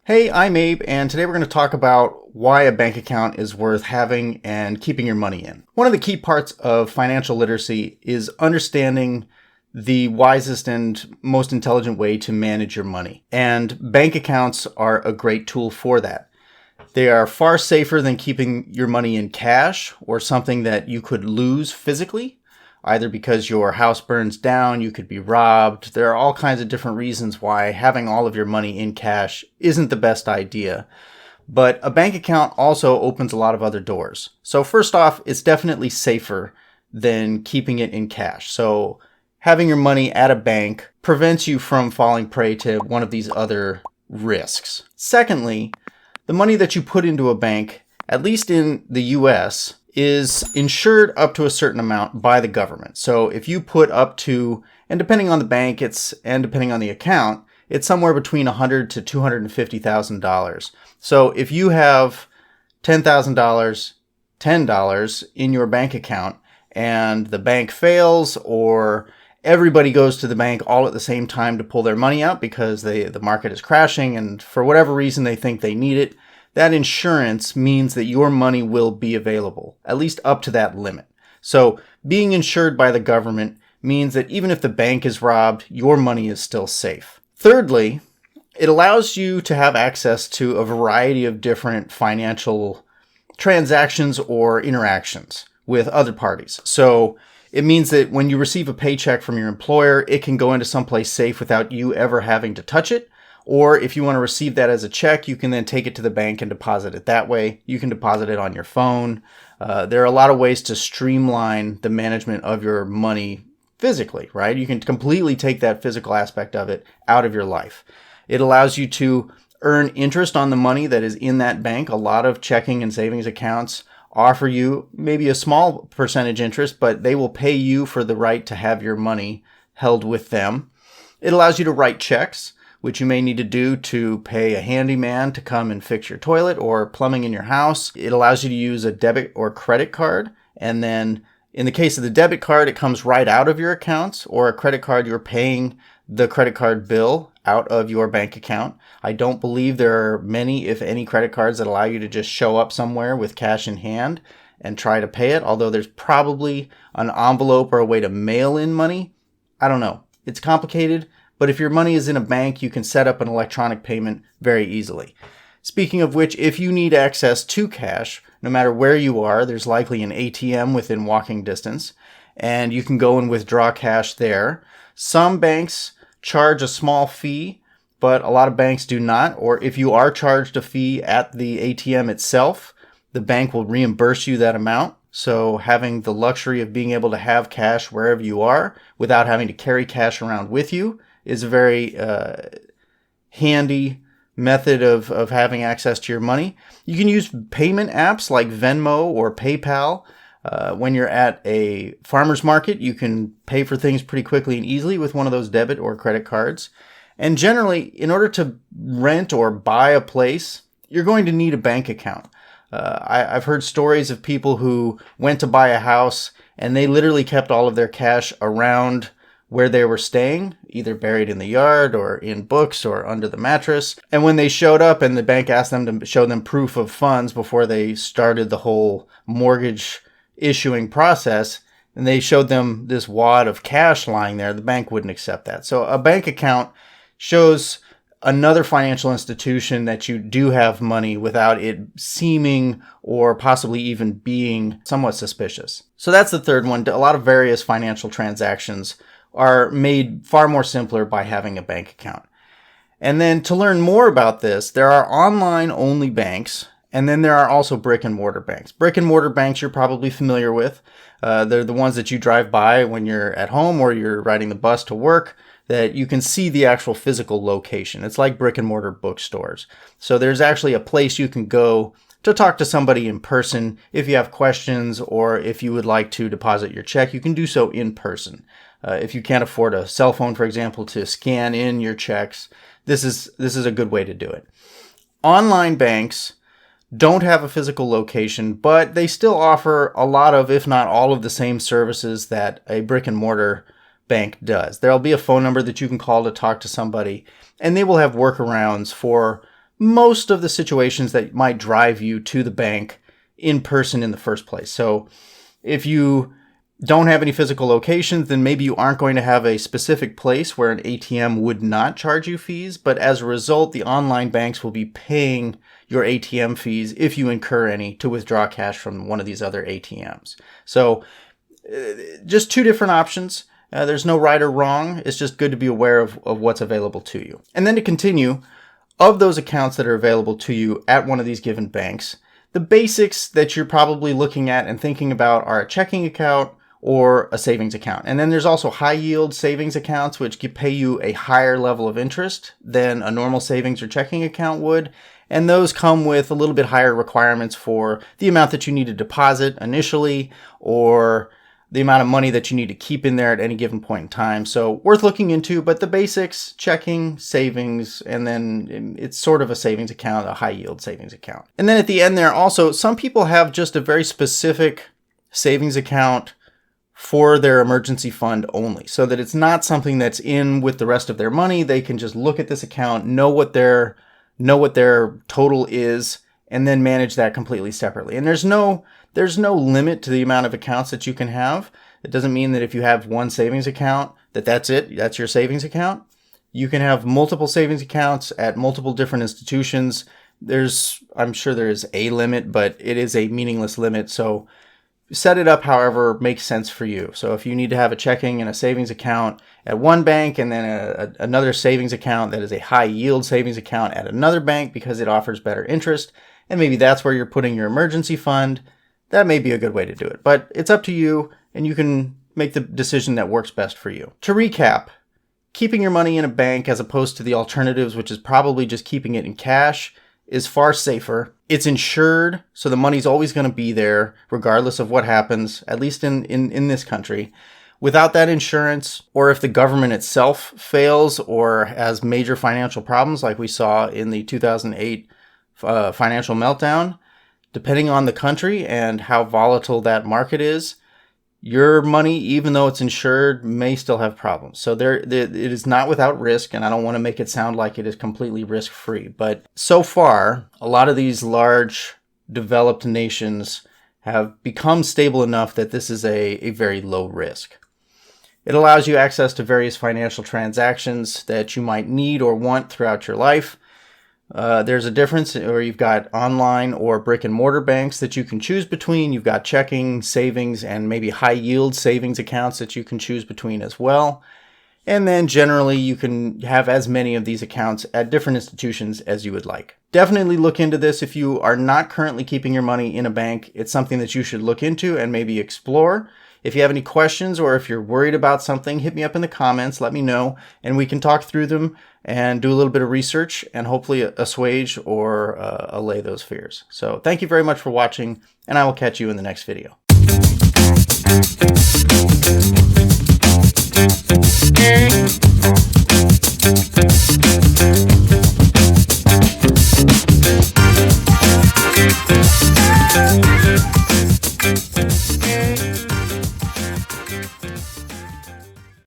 Hey, I'm Abe, and today we're going to talk about why a bank account is worth having and keeping your money in. One of the key parts of financial literacy is understanding the wisest and most intelligent way to manage your money. And bank accounts are a great tool for that. They are far safer than keeping your money in cash or something that you could lose physically, either because your house burns down, you could be robbed. There are all kinds of different reasons why having all of your money in cash isn't the best idea. But a bank account also opens a lot of other doors. So first off, it's definitely safer than keeping it in cash. So having your money at a bank prevents you from falling prey to one of these other risks. Secondly, the money that you put into a bank, at least in the US, is insured up to a certain amount by the government. So if you put up to, and depending on the bank, and depending on the account, it's somewhere between $100,000 to $250,000. So if you have $10,000, $10 in your bank account, and the bank fails, or everybody goes to the bank all at the same time to pull their money out because the market is crashing, and for whatever reason they think they need it, that insurance means that your money will be available, at least up to that limit. So being insured by the government means that even if the bank is robbed, your money is still safe. Thirdly, it allows you to have access to a variety of different financial transactions or interactions with other parties. So it means that when you receive a paycheck from your employer, it can go into someplace safe without you ever having to touch it. Or if you want to receive that as a check, you can then take it to the bank and deposit it that way. You can deposit it on your phone. There are a lot of ways to streamline the management of your money physically, right? You can completely take that physical aspect of it out of your life. It allows you to earn interest on the money that is in that bank. A lot of checking and savings accounts offer you maybe a small percentage interest, but they will pay you for the right to have your money held with them. It allows you to write checks, which you may need to do to pay a handyman to come and fix your toilet or plumbing in your house. It allows you to use a debit or credit card. And then in the case of the debit card, it comes right out of your accounts, or a credit card, you're paying the credit card bill out of your bank account. I don't believe there are many, if any, credit cards that allow you to just show up somewhere with cash in hand and try to pay it, although there's probably an envelope or a way to mail in money. I don't know. It's complicated. But if your money is in a bank, you can set up an electronic payment very easily. Speaking of which, if you need access to cash, no matter where you are, there's likely an ATM within walking distance, and you can go and withdraw cash there. Some banks charge a small fee, but a lot of banks do not. Or if you are charged a fee at the ATM itself, the bank will reimburse you that amount. So having the luxury of being able to have cash wherever you are without having to carry cash around with you is a very handy method of having access to your money. You can use payment apps like Venmo or PayPal. When you're at a farmer's market, you can pay for things pretty quickly and easily with one of those debit or credit cards. And generally, in order to rent or buy a place, you're going to need a bank account. I've heard stories of people who went to buy a house and they literally kept all of their cash around where they were staying, either buried in the yard or in books or under the mattress. And when they showed up and the bank asked them to show them proof of funds before they started the whole mortgage issuing process, and they showed them this wad of cash lying there, the bank wouldn't accept that. So a bank account shows another financial institution that you do have money without it seeming or possibly even being somewhat suspicious. So that's the third one. A lot of various financial transactions are made far more simpler by having a bank account. And then to learn more about this, there are online-only banks, and then there are also brick-and-mortar banks. Brick-and-mortar banks you're probably familiar with. They're the ones that you drive by when you're at home or you're riding the bus to work, that you can see the actual physical location. It's like brick-and-mortar bookstores. So there's actually a place you can go to talk to somebody in person. If you have questions or if you would like to deposit your check, you can do so in person. If you can't afford a cell phone, for example, to scan in your checks, this is a good way to do it. Online banks don't have a physical location, but they still offer a lot of, if not all of the same services that a brick and mortar bank does. There'll be a phone number that you can call to talk to somebody, and they will have workarounds for most of the situations that might drive you to the bank in person in the first place. So if you don't have any physical locations, then maybe you aren't going to have a specific place where an ATM would not charge you fees. But as a result, the online banks will be paying your ATM fees if you incur any to withdraw cash from one of these other ATMs. So just two different options. There's no right or wrong. It's just good to be aware of what's available to you. And then to continue, of those accounts that are available to you at one of these given banks, the basics that you're probably looking at and thinking about are a checking account or a savings account. And then there's also high yield savings accounts, which pay you a higher level of interest than a normal savings or checking account would. And those come with a little bit higher requirements for the amount that you need to deposit initially, or the amount of money that you need to keep in there at any given point in time. So worth looking into, but the basics, checking, savings, and then it's sort of a savings account, a high yield savings account. And then at the end there also, some people have just a very specific savings account for their emergency fund only, so that it's not something that's in with the rest of their money. They can just look at this account, know what their total is, and then manage that completely separately. And there's no limit to the amount of accounts that you can have. It doesn't mean that if you have one savings account, that's it, that's your savings account. You can have multiple savings accounts at multiple different institutions. I'm sure there is a limit, but it is a meaningless limit. So set it up however makes sense for you. So if you need to have a checking and a savings account at one bank, and then another savings account that is a high yield savings account at another bank because it offers better interest, and maybe that's where you're putting your emergency fund, that may be a good way to do it. But it's up to you, and you can make the decision that works best for you. To recap, keeping your money in a bank as opposed to the alternatives, which is probably just keeping it in cash, is far safer. It's insured, so the money's always going to be there regardless of what happens, at least in this country. Without that insurance, or if the government itself fails or has major financial problems like we saw in the 2008 financial meltdown, depending on the country and how volatile that market is, your money, even though it's insured, may still have problems. So it is not without risk, and I don't want to make it sound like it is completely risk-free. But so far, a lot of these large developed nations have become stable enough that this is a very low risk. It allows you access to various financial transactions that you might need or want throughout your life. There's a difference where you've got online or brick-and-mortar banks that you can choose between. You've got checking, savings, and maybe high-yield savings accounts that you can choose between as well. And then generally you can have as many of these accounts at different institutions as you would like. Definitely look into this if you are not currently keeping your money in a bank. It's something that you should look into and maybe explore. If you have any questions or if you're worried about something, hit me up in the comments, let me know, and we can talk through them and do a little bit of research and hopefully assuage or allay those fears. So thank you very much for watching, and I will catch you in the next video.